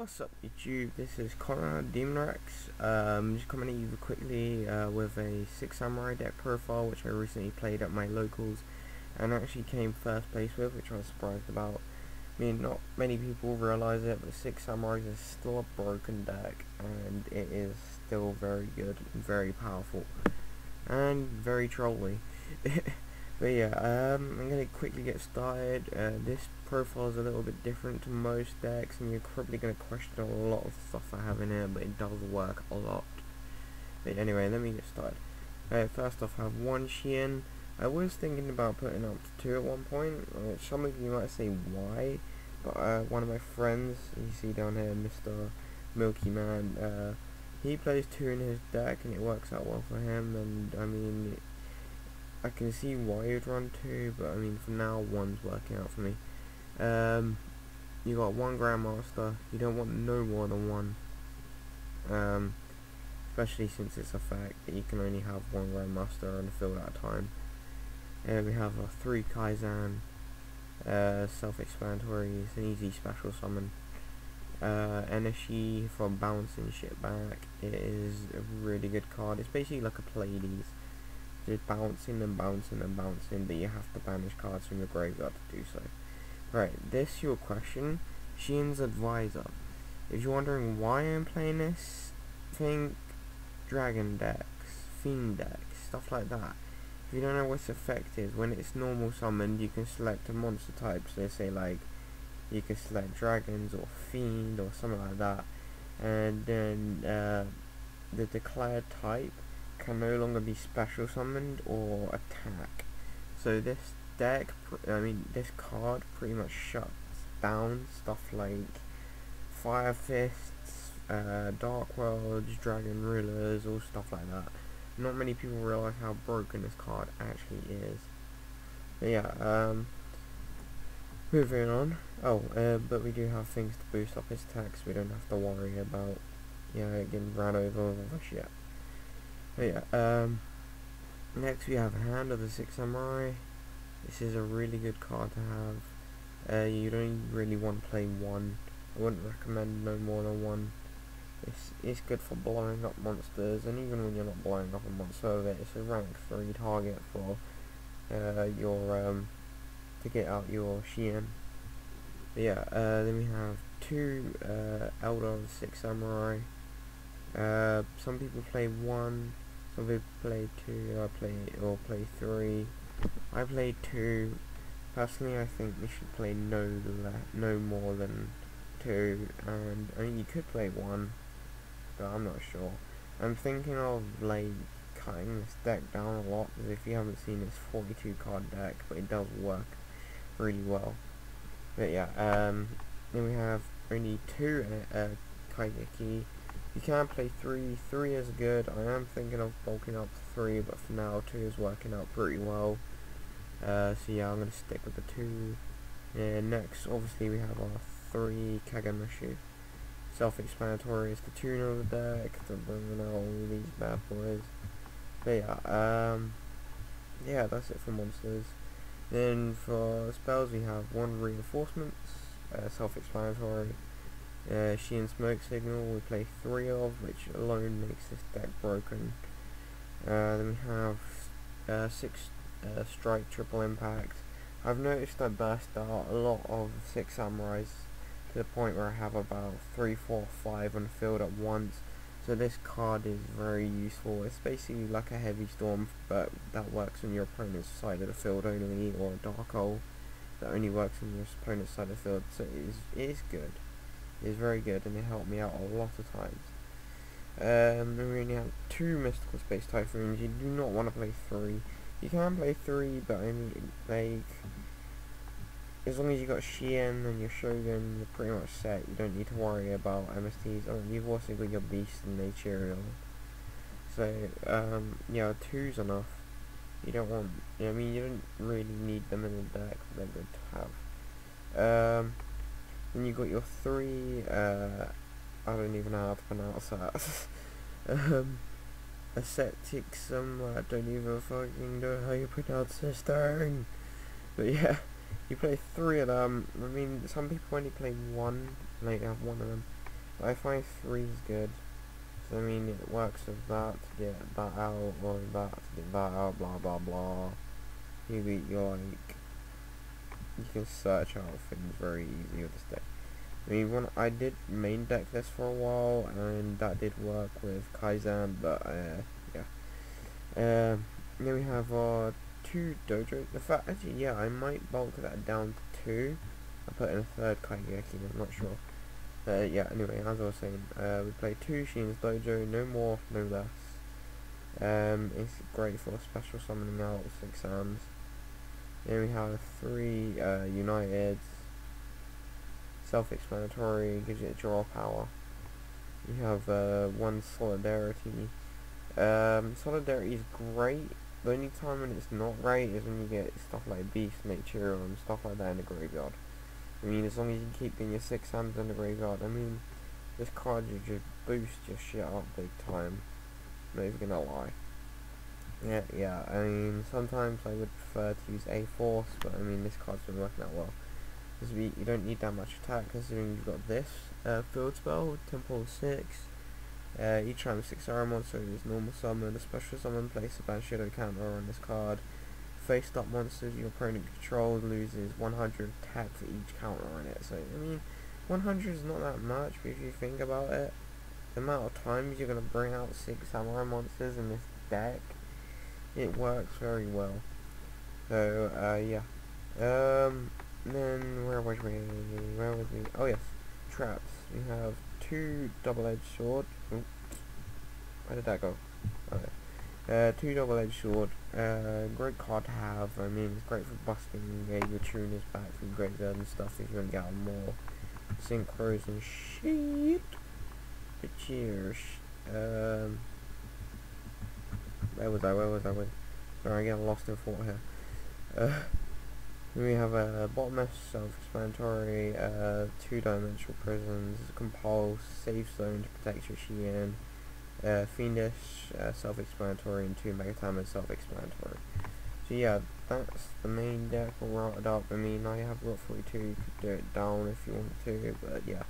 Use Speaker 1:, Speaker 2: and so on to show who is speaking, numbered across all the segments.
Speaker 1: What's up YouTube, this is Connor demonrex. Just coming at you quickly with a 6 samurai deck profile which I recently played at my locals and actually came first place with, which I was surprised about. I mean, not many people realise it, but 6 samurais is still a broken deck and it is still very good and very powerful and very trolly. But yeah, I'm going to quickly get started. This profile is a little bit different to most decks, and you're probably going to question a lot of stuff I have in here, but it does work a lot. But anyway, let me get started. First off, I have one Xian. I was thinking about putting up to 2 at one point. Some of you might say why, but one of my friends, you see down here, Mr. Milky Man, he plays 2 in his deck, and it works out well for him, and I mean, I can see why you'd run 2, but I mean for now 1's working out for me. You got 1 Grandmaster, you don't want no more than 1, especially since it's a fact that you can only have 1 Grandmaster on the field at a time. We have a 3 Kaizen, self-explanatory, it's an easy special summon. Energy for bouncing shit back, it is a really good card. It's basically like a Pleiades. Just bouncing and bouncing and bouncing, but you have to banish cards from your graveyard to do so. Right, this your question. Xian's Advisor. If you're wondering why I'm playing this, think dragon decks, fiend decks, stuff like that. If you don't know what its effect is, when it's normal summoned, you can select a monster type. So say like, you can select dragons or fiend or something like that, and then the declared type can no longer be special summoned or attack. So this deck, this card pretty much shuts down stuff like Fire Fists, Dark Worlds, Dragon Rulers, all stuff like that. Not many people realize how broken this card actually is. But yeah, moving on. But we do have things to boost up his attacks. We don't have to worry about getting ran over with all this shit. But yeah, next we have Hand of the 6 Samurai. This is a really good card to have. You don't really want to play 1. I wouldn't recommend no more than 1. It's good for blowing up monsters, and even when you're not blowing up a monster with it, it's a rank 3 target for to get out your Xian. But yeah, then we have 2 Elder of the 6 Samurai. Some people play 1, some people play 2, play 3. I play 2. Personally, I think we should play no more than 2, and I mean you could play 1, but I'm not sure. I'm thinking of like cutting this deck down a lot, because if you haven't seen, it's 42 card deck, but it does work really well. But yeah, then we have only 2 Kaigeki. You can play 3. 3 is good. I am thinking of bulking up 3, but for now 2 is working out pretty well. So yeah, I'm going to stick with the 2. Next, obviously, we have our 3 Kagamushu. Self-explanatory is the tuner of the deck to bring out all these bad boys. But yeah, that's it for monsters. Then for spells, we have 1 Reinforcements, self-explanatory. Xian Smoke Signal we play 3 of, which alone makes this deck broken. Then we have 6 Strike Triple Impact. I've noticed I burst out a lot of 6 Samurais to the point where I have about 3, 4, 5 on the field at once. So this card is very useful. It's basically like a Heavy Storm, but that works on your opponent's side of the field only, or a Dark Hole that only works on your opponent's side of the field. So it is good. Is very good, and it helped me out a lot of times. Then we only have 2 Mystical Space Typhoons. You do not want to play 3. You can play 3, but I mean, like, as long as you got Xian and your Shogun, you're pretty much set. You don't need to worry about MSTs. You've also got your Beast and Natural. So yeah, 2's enough. You don't want. You don't really need them in the deck, but they're good to have. Then you got your 3, I don't even know how to pronounce that. Asceticism, I don't even fucking know how you pronounce this thing. But yeah, you play 3 of them. I mean, some people only play 1, like have 1 of them. But I find 3 is good. So I mean, it works with that to get that out, or that to get that out, blah blah blah. You can search out things very easy with this deck. I mean, when I did main deck this for a while, and that did work with Kaizen, but yeah. Then we have our 2 dojo. The fact, actually, yeah, I might bulk that down to 2. I put in a 3rd Kaigeki, I'm not sure. Yeah, anyway, as I was saying, we play 2 Sheen's Dojo, no more, no less. It's great for special summoning out 6 hands. Then we have 3 United, self-explanatory, gives you a draw power. We have 1 Solidarity. Solidarity is great. The only time when it's not great is when you get stuff like Beast, Nature, and stuff like that in the graveyard. I mean, as long as you keep getting your 6 hands in the graveyard, I mean, this card you just boost your shit up big time. Not even gonna lie. Yeah, I mean, sometimes I would prefer to use A-Force, but I mean, this card's been working out well. Because you don't need that much attack, considering you've got this field spell, Temple 6. Each time a 6-hour monster is normal summon, a special summon, place a Ban Shadow counter on this card. Faced up monsters your opponent controls loses 100 attack for each counter on it. So, I mean, 100 is not that much, but if you think about it, the amount of times you're going to bring out 6 samurai monsters in this deck, it works very well. So, yeah. Then, where was we? Oh, yes. Traps. We have 2 double-edged sword. Ooh. Where did that go? Okay. 2 double-edged sword. Great card to have. I mean, it's great for busting your tuners back from graveyard and stuff if you want to get on more synchros and shit. But cheers. Where was I? Sorry, I get lost in thought here. We have a bottomless, self-explanatory, 2-dimensional prisons, compulse, safe zone to protect your Shien, fiendish, self-explanatory, and 2 megatam self-explanatory. So yeah, that's the main deck all routed up. I mean, I have got 42, you could do it down if you want to, but yeah,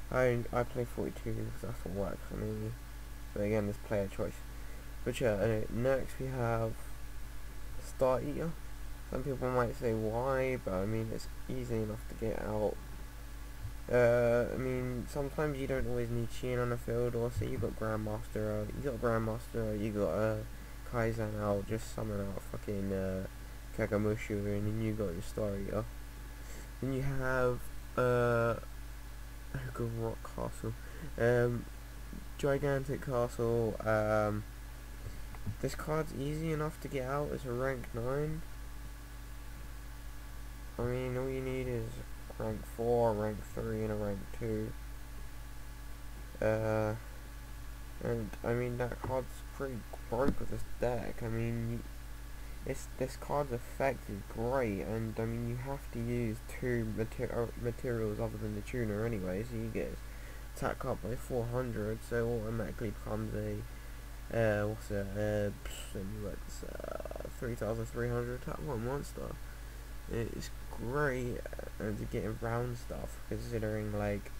Speaker 1: I play 42 because that's what works for me. But again, it's player choice. But yeah, next we have Star Eater. Some people might say why, but I mean, it's easy enough to get out. I mean, sometimes you don't always need Shien on the field, or say you got Grandmaster, you got Kaizen out, just summon out fucking Kagamushu, and then you got your Star Eater. Then you have Rock Castle, Gigantic Castle. This card's easy enough to get out. It's a rank 9. I mean, all you need is rank 4, rank 3, and a rank 2. And I mean, that card's pretty broke with this deck. I mean, this card's effect is great, and I mean, you have to use 2 materials other than the tuner anyway, so you get attack up by 400, so it automatically becomes a what's it? 3,300 attack one monster. It's great to get around stuff, considering like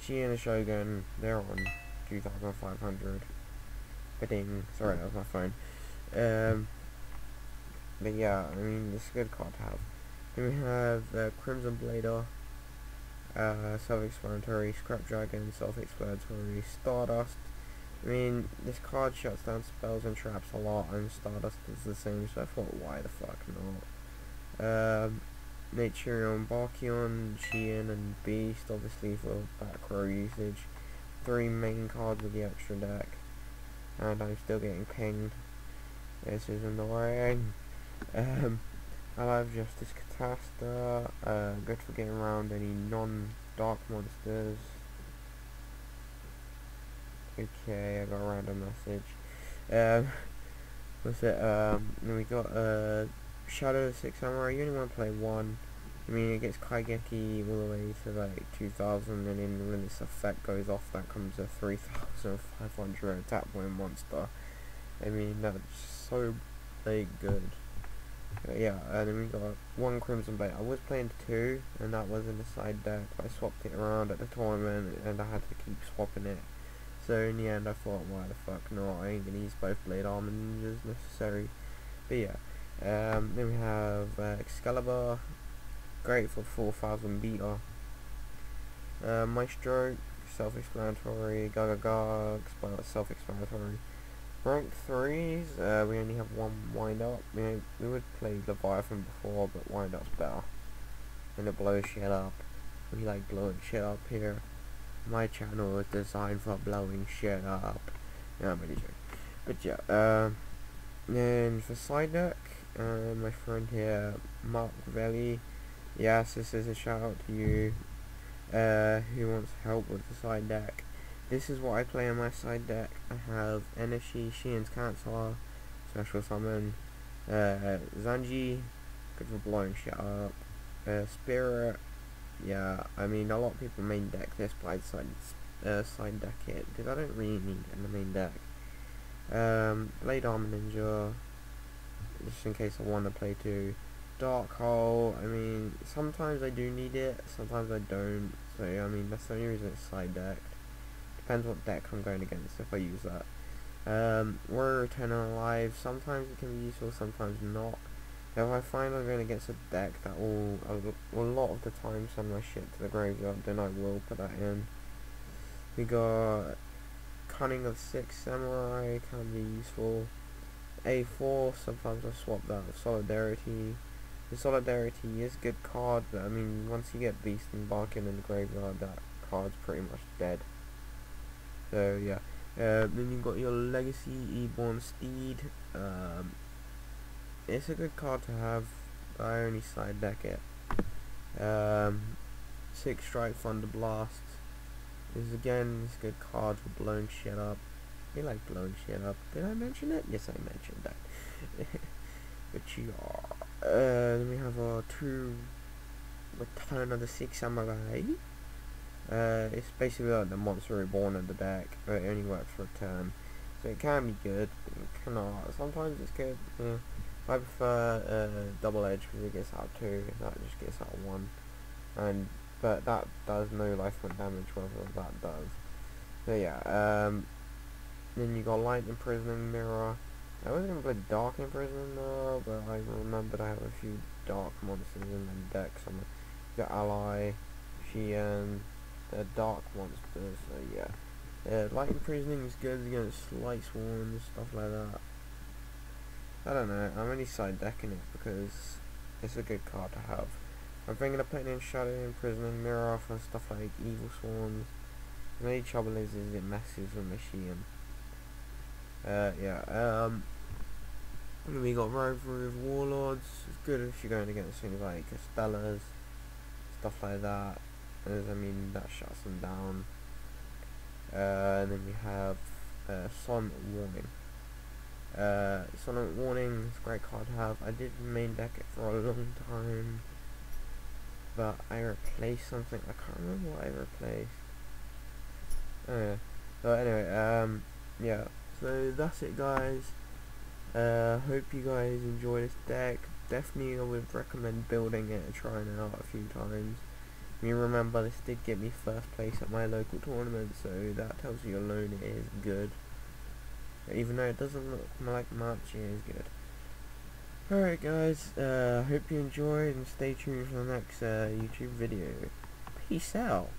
Speaker 1: she and the Shogun, they're on 2,500. Bidding. Sorry, that was my phone. But yeah, I mean, it's a good card to have. Then we have Crimson Blader, self-explanatory, Scrap Dragon, self-explanatory, Stardust. I mean, this card shuts down spells and traps a lot, and Stardust is the same, so I thought, why the fuck not? Naturion, Barkion, Shien, and Beast, obviously for back row usage. 3 main cards with the extra deck, and I'm still getting pinged. This is annoying. I love Justice Catasta, good for getting around any non-dark monsters. Okay, I got a random message. What's it? Then we got Shadow 6 Samurai. You only want to play 1. I mean, it gets Kaigeki all the way to like 2,000, and then when this effect goes off, that comes a 3,500 attack point monster. I mean, that's so like good. Yeah, and then we got one Crimson Blade. I was playing 2, and that was in the side deck. I swapped it around at the tournament, and I had to keep swapping it. So in the end, I thought, why the fuck not? I ain't gonna use both Blade Armor Ninjas necessary. But yeah, then we have Excalibur, great for 4,000 beta. Maestro, self-explanatory. Gagagag, self-explanatory. Rank 3s, we only have one wind-up. We would play Leviathan before, but wind-up's better. And it blows shit up. We like blowing shit up here. My channel is designed for blowing shit up. Yeah, I'm really joking. But yeah, then for side deck, my friend here, Mark Velli. Yes, this is a shout out to you. Who wants help with the side deck. This is what I play on my side deck. I have Enishi, Shien's Cancer, Special Summon, Zanji, good for blowing shit up, Spirit, yeah, I mean a lot of people main deck this, but I'd side deck it, because I don't really need it in the main deck. Blade Armor Ninja, just in case I want to play 2. Dark Hole, I mean, sometimes I do need it, sometimes I don't, so I mean, that's the only reason it's side decked. Depends what deck I'm going against if I use that. Warrior Returning Alive, sometimes it can be useful, sometimes not. If I find I'm going against a deck that will a lot of the time send my shit to the graveyard, then I will put that in. We got Cunning of 6 Samurai, can be useful. A4, sometimes I swap that with Solidarity. The Solidarity is a good card, but I mean, once you get Beast and Barkin in the graveyard, that card's pretty much dead. So yeah, then you got your Legacy E-Born Steed. It's a good card to have, but I only side deck it. 6 Strike Thunder Blast is again this good card for blowing shit up. I like blowing shit up. Did I mention it? Yes, I mentioned that. But yeah, then we have our 2 Return of the 6 Samurai. It's basically like the monster reborn in the deck, but it only works for a turn, so it can be good, but it cannot. Sometimes it's good. Yeah. I prefer double edge because it gets out 2. That just gets out 1, but that does no life point damage, whatever that does. So yeah. Then you got Light Imprisoning Mirror. I was gonna play Dark Imprisoning Mirror, but I remembered I have a few dark monsters in my deck. So you got Ally, Shien. They're dark monsters, so yeah. Light Imprisoning is good against Light Swarms, stuff like that. I don't know, I'm only side decking it because it's a good card to have. I'm thinking of putting in Shadow Imprisoning Mirror for stuff like Evil Swarms. The only trouble is it messes with Machine. Yeah, we got Rivalry of Warlords. It's good if you're going against things like Castellas, stuff like that. I mean, that shuts them down. And then we have Silent Warning. Silent Warning is a great card to have. I did main deck it for a long time, but I replaced something. I can't remember what I replaced. Oh yeah. So anyway, yeah. So that's it, guys. Hope you guys enjoy this deck. Definitely I would recommend building it and trying it out a few times. You remember, this did get me first place at my local tournament, so that tells you alone it is good. Even though it doesn't look like much, it is good. Alright guys, hope you enjoyed and stay tuned for the next YouTube video. Peace out.